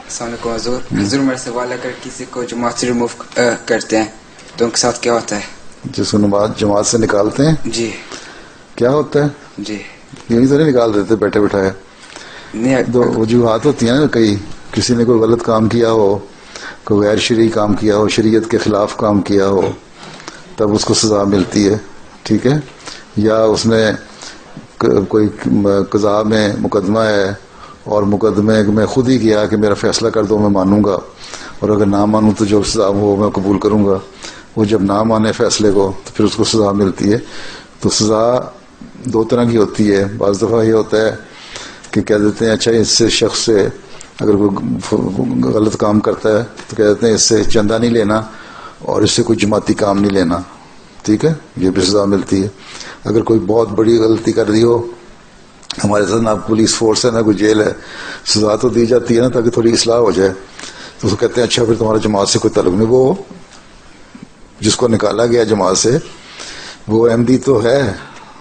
السلام علیکم حضور. حضور میرا سوال ہے اگر کسی کو جماعت سے ریموو کرتے ہیں تو ان کے ساتھ کیا ہوتا ہے؟ جس کو جماعت سے نکالتے ہیں جی کیا ہوتا ہے؟ جی یہی تو نہیں نکال دیتے بیٹھے بٹھائے. دو وجوہات ہوتی ہیں نا, کئی کسی نے کوئی غلط کام کیا ہو, کوئی غیر شرعی کام کیا ہو, شریعت کے خلاف کام کیا ہو, تب اس کو سزا ملتی ہے, ٹھیک ہے. یا اس نے کوئی قضاء میں مقدمہ ہے اور مقدمے میں خود ہی کیا کہ میرا فیصلہ کر دو میں مانوں گا, اور اگر نہ مانوں تو جو سزا ہو میں قبول کروں گا. وہ جب نہ مانے فیصلے کو تو پھر اس کو سزا ملتی ہے. تو سزا دو طرح کی ہوتی ہے. بعض دفعہ یہ ہوتا ہے کہ کہہ دیتے ہیں اچھا اس سے شخص سے اگر کوئی غلط کام کرتا ہے تو کہہ دیتے ہیں اس سے چندہ نہیں لینا اور اس سے کوئی جماعتی کام نہیں لینا, ٹھیک ہے, یہ بھی سزا ملتی ہے. اگر کوئی بہت بڑی غلطی کر دی ہو, ہمارے ساتھ نہ پولیس فورس ہے نہ کوئی جیل ہے, سزا تو دی جاتی ہے نا تاکہ تھوڑی اصلاح ہو جائے. تو اس کو کہتے ہیں اچھا پھر تمہارا جماعت سے کوئی تعلق نہیں. وہ جس کو نکالا گیا جماعت سے وہ احمدی تو ہے,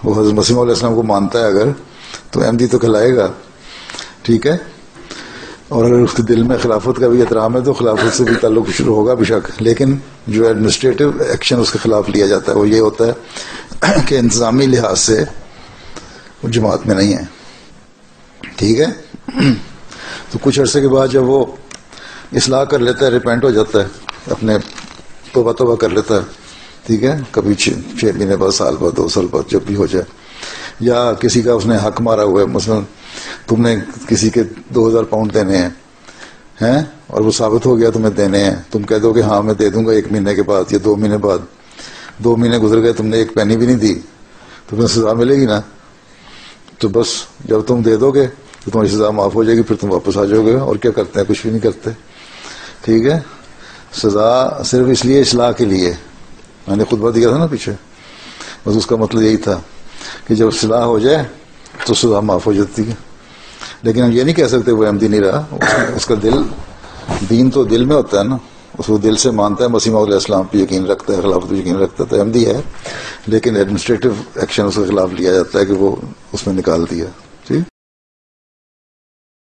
وہ حضرت مسیح علیہ السلام کو مانتا ہے اگر تو احمدی تو کہلائے گا, ٹھیک ہے. اور اگر اس کے دل میں خلافت کا بھی احترام ہے تو خلافت سے بھی تعلق شروع ہوگا بے شک, لیکن جو ایڈمنسٹریٹو ایکشن اس کے خلاف لیا جاتا ہے وہ یہ ہوتا ہے کہ انتظامی لحاظ سے وہ جماعت میں نہیں ہے, ٹھیک ہے. تو کچھ عرصے کے بعد جب وہ اصلاح کر لیتا ہے, ریپینٹ ہو جاتا ہے, اپنے توبہ کر لیتا ہے, ٹھیک ہے, کبھی 6 مہینے بعد, سال بعد, 2 سال بعد, جب بھی ہو جائے. یا کسی کا اس نے حق مارا ہوا ہے, مثلا تم نے کسی کے 2000 پاؤنڈ دینے ہیں اور وہ ثابت ہو گیا تمہیں دینے ہیں, تم کہہ دو کہ ہاں میں دے دوں گا 1 مہینے کے بعد یا 2 مہینے بعد. 2 مہینے گزر گئے, تم نے 1 پینی بھی نہیں دی تو تمہیں سزا ملے گی نا. تو بس جب تم دے دو گے تو تمہاری سزا معاف ہو جائے گی, پھر تم واپس آ جاؤ گے. اور کیا کرتے ہیں, کچھ بھی نہیں کرتے, ٹھیک ہے. سزا صرف اس لیے اصلاح کے لیے, میں نے خطبہ دیا تھا نا پیچھے, بس اس کا مطلب یہی تھا کہ جب اصلاح ہو جائے تو سزا معاف ہو جاتی ہے. لیکن ہم یہ نہیں کہہ سکتے وہ احمدی نہیں رہا, اس کا دین تو دل میں ہوتا ہے نا, اس کو دل سے مانتا ہے, مسیح علیہ السلام پہ یقین رکھتا ہے, خلافت پہ یقین رکھتا ہے, تو احمدی ہے. لیکن ایڈمنسٹریٹو ایکشن اس کے خلاف لیا جاتا ہے کہ وہ اس میں نکال دیا.